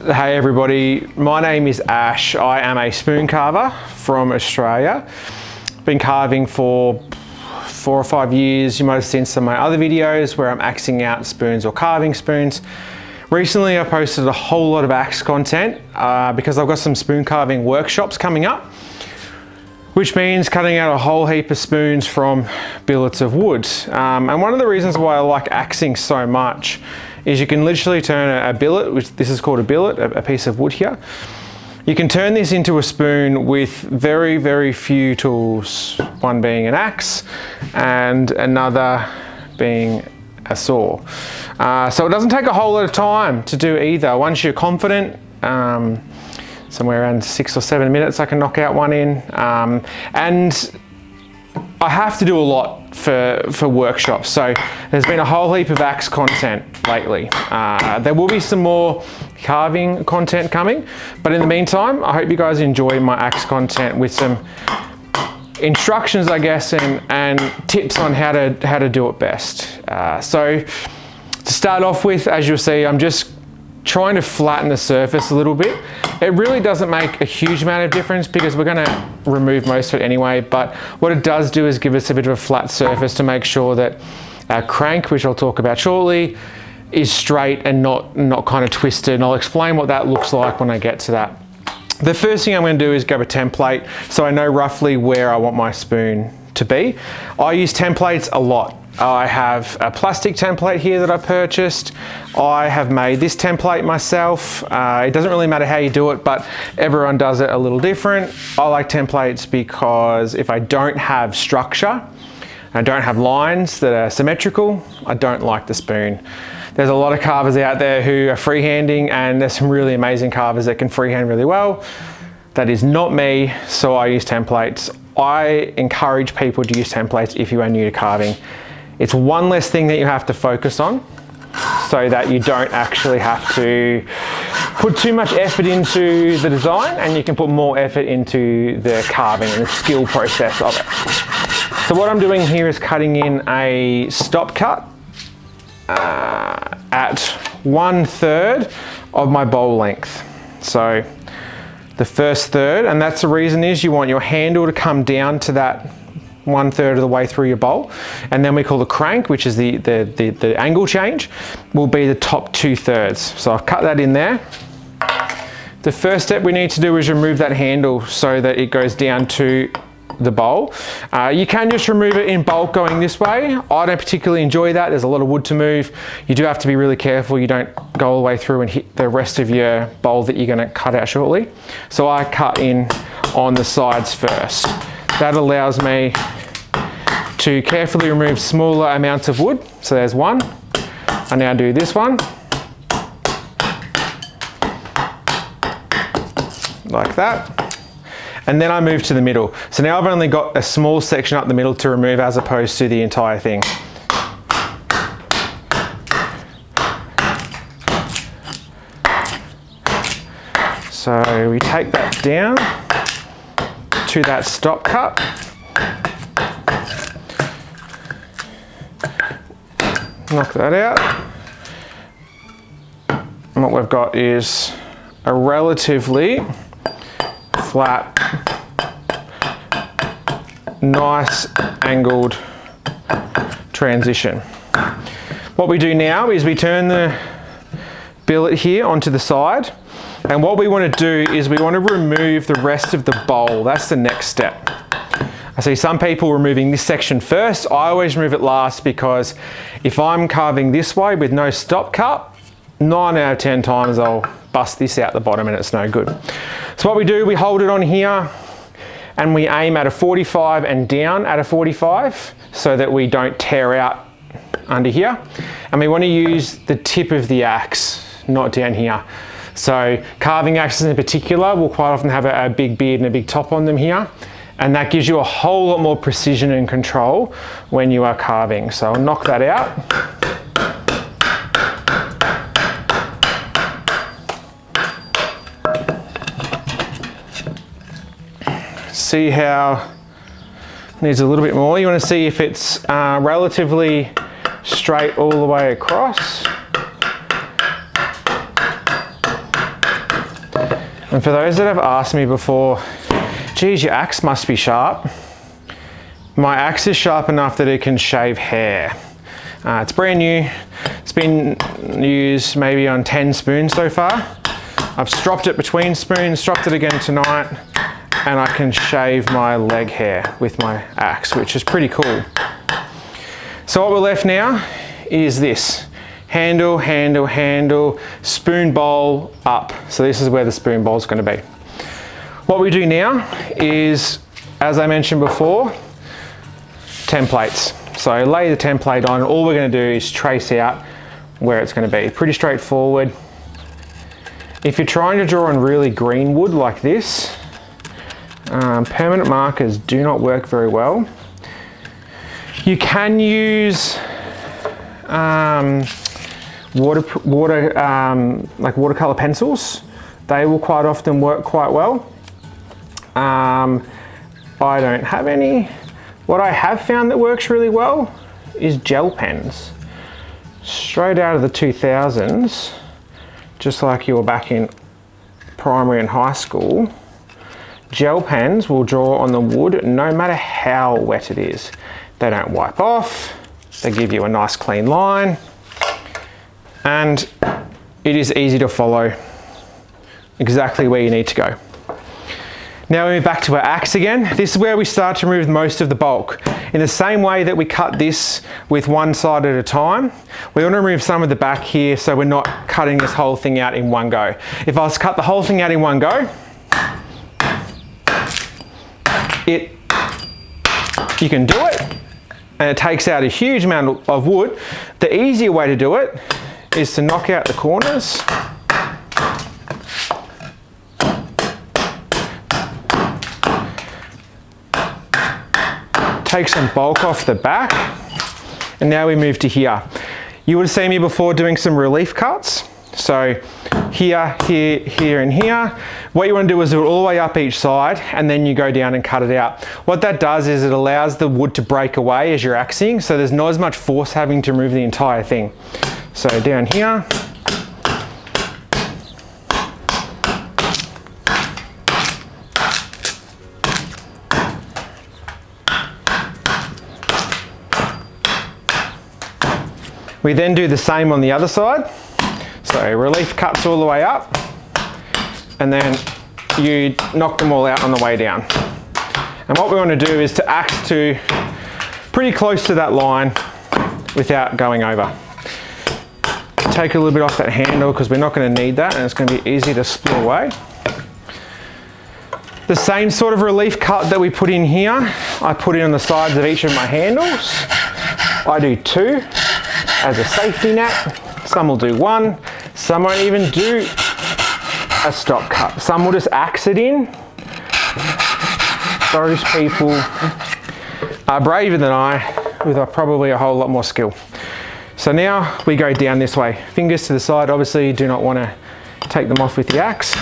Hey everybody, my name is Ash. I am a spoon carver from Australia. Been carving for 4 or 5 years. You might have seen some of my other videos where I'm axing out spoons or carving spoons. Recently I posted a whole lot of axe content because I've got some spoon carving workshops coming up, which means cutting out a whole heap of spoons from billets of wood. And one of the reasons why I like axing so much is you can literally turn a billet, which this is called a billet, a piece of wood here. You can turn this into a spoon with very, very few tools, one being an axe and another being a saw. So it doesn't take a whole lot of time to do either. Once you're confident, somewhere around 6 or 7 minutes I can knock out one in. And I have to do a lot for workshops, so there's been a whole heap of axe content lately. There will be some more carving content coming, but in the meantime I hope you guys enjoy my axe content with some instructions, I guess, and tips on how to do it best. So to start off with, as you'll see, I'm just trying to flatten the surface a little bit. It really doesn't make a huge amount of difference because we're going to remove most of it anyway, but what it does do is give us a bit of a flat surface to make sure that our crank, which I'll talk about shortly, is straight and not kind of twisted, and I'll explain what that looks like when I get to that. The first thing I'm going to do is grab a template so I know roughly where I want my spoon to be. I use templates a lot. I have a plastic template here that I purchased. I have made this template myself. It doesn't really matter how you do it, but everyone does it a little different. I like templates because if I don't have structure, I don't have lines that are symmetrical, I don't like the spoon. There's a lot of carvers out there who are freehanding, and there's some really amazing carvers that can freehand really well. That is not me, so I use templates. I encourage people to use templates if you are new to carving. It's one less thing that you have to focus on so that you don't actually have to put too much effort into the design, and you can put more effort into the carving and the skill process of it. So what I'm doing here is cutting in a stop cut at 1/3 of my bowl length. So the first third, and that's the reason is you want your handle to come down to that 1/3 of the way through your bowl, and then we call the crank, which is the angle change, will be the top 2/3. So I've cut that in there. The first step we need to do is remove that handle so that it goes down to the bowl. You can just remove it in bulk going this way. I don't particularly enjoy that. There's a lot of wood to move. You do have to be really careful you don't go all the way through and hit the rest of your bowl that you're going to cut out shortly. So I cut in on the sides first. That allows me to carefully remove smaller amounts of wood. So there's one. I now do this one, like that. And then I move to the middle. So now I've only got a small section up the middle to remove as opposed to the entire thing. So we take that down to that stop cut. Knock that out. And what we've got is a relatively flat, nice angled transition. What we do now is we turn the billet here onto the side, and what we want to do is we want to remove the rest of the bowl. That's the next step. I see some people removing this section first. I always remove it last because if I'm carving this way with no stop cut, 9 out of 10 times I'll bust this out the bottom and it's no good. So what we do, we hold it on here and we aim at a 45 and down at a 45 so that we don't tear out under here. And we want to use the tip of the axe, not down here. So carving axes in particular will quite often have a big beard and a big top on them here. And that gives you a whole lot more precision and control when you are carving. So I'll knock that out. See how it needs a little bit more. You want to see if it's relatively straight all the way across. And for those that have asked me before, geez, your axe must be sharp. My axe is sharp enough that it can shave hair. It's brand new. It's been used maybe on 10 spoons so far. I've stropped it between spoons, stropped it again tonight, and I can shave my leg hair with my axe, which is pretty cool. So what we're left now is this. Handle, handle, handle, spoon bowl up. So this is where the spoon bowl is going to be. What we do now is, as I mentioned before, templates. So lay the template on. All we're going to do is trace out where it's going to be. Pretty straightforward. If you're trying to draw on really green wood like this, permanent markers do not work very well. You can use like watercolor pencils. They will quite often work quite well. I don't have any. What I have found that works really well is gel pens. Straight out of the 2000s, just like you were back in primary and high school, gel pens will draw on the wood no matter how wet it is. They don't wipe off, they give you a nice clean line, and it is easy to follow exactly where you need to go. Now we move back to our axe again. This is where we start to remove most of the bulk. In the same way that we cut this with one side at a time, we want to remove some of the back here so we're not cutting this whole thing out in one go. If I was to cut the whole thing out in one go, you can do it, and it takes out a huge amount of wood. The easier way to do it is to knock out the corners. Take some bulk off the back, and now we move to here. You would have seen me before doing some relief cuts. So here, here, here, and here. What you want to do is do it all the way up each side, and then you go down and cut it out. What that does is it allows the wood to break away as you're axing, so there's not as much force having to remove the entire thing. So down here. We then do the same on the other side. So relief cuts all the way up, and then you knock them all out on the way down. And what we want to do is to axe to pretty close to that line without going over. Take a little bit off that handle because we're not going to need that, and it's going to be easy to split away. The same sort of relief cut that we put in here, I put in on the sides of each of my handles. I do 2 as a safety net. Some will do 1, some won't even do a stop cut. Some will just axe it in. Those people are braver than I, with probably a whole lot more skill. So now we go down this way. Fingers to the side, obviously you do not want to take them off with the axe.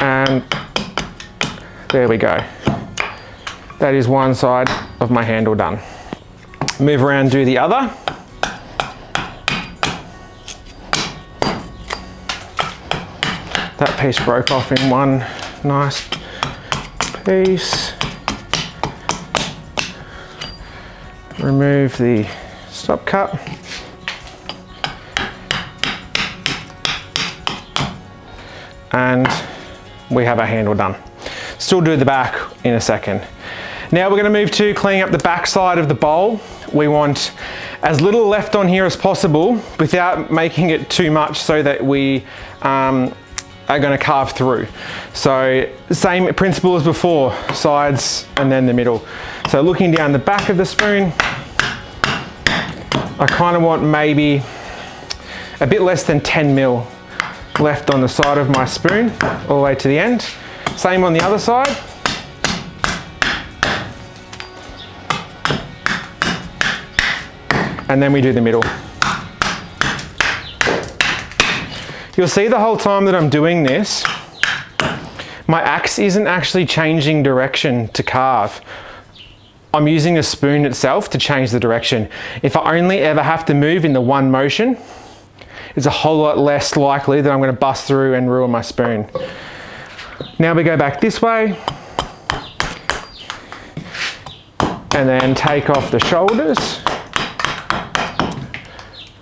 And there we go. That is one side of my handle done. Move around, do the other. That piece broke off in one nice piece. Remove the stop cut. And we have our handle done. Still do the back in a second. Now we're going to move to cleaning up the back side of the bowl. We want as little left on here as possible without making it too much so that we are going to carve through. So same principle as before, sides and then the middle. So looking down the back of the spoon, I kind of want maybe a bit less than 10 mil left on the side of my spoon all the way to the end. Same on the other side. And then we do the middle. You'll see the whole time that I'm doing this, my axe isn't actually changing direction to carve. I'm using the spoon itself to change the direction. If I only ever have to move in the one motion, it's a whole lot less likely that I'm going to bust through and ruin my spoon. Now we go back this way, and then take off the shoulders,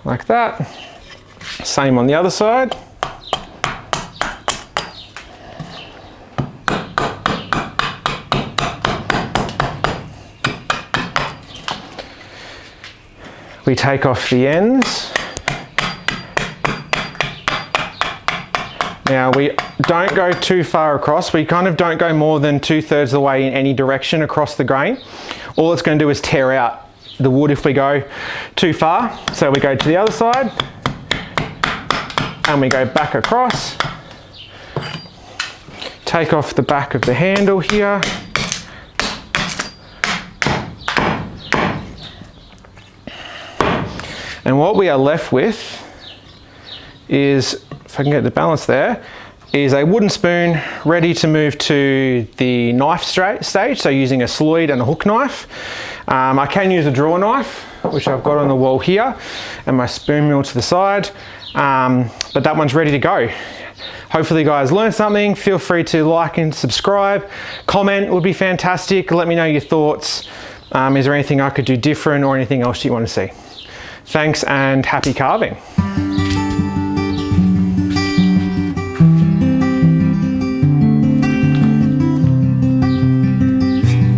like that. Same on the other side. We take off the ends. Now we don't go too far across. We kind of don't go more than 2/3 of the way in any direction across the grain. All it's going to do is tear out the wood if we go too far. So we go to the other side and we go back across. Take off the back of the handle here. And what we are left with is, if I can get the balance there, is a wooden spoon ready to move to the knife stage, so using a sloyd and a hook knife. I can use a drawer knife, which I've got on the wall here, and my spoon mill to the side, but that one's ready to go. Hopefully you guys learned something. Feel free to like and subscribe. Comment would be fantastic. Let me know your thoughts. Is there anything I could do different or anything else you want to see? Thanks and happy carving.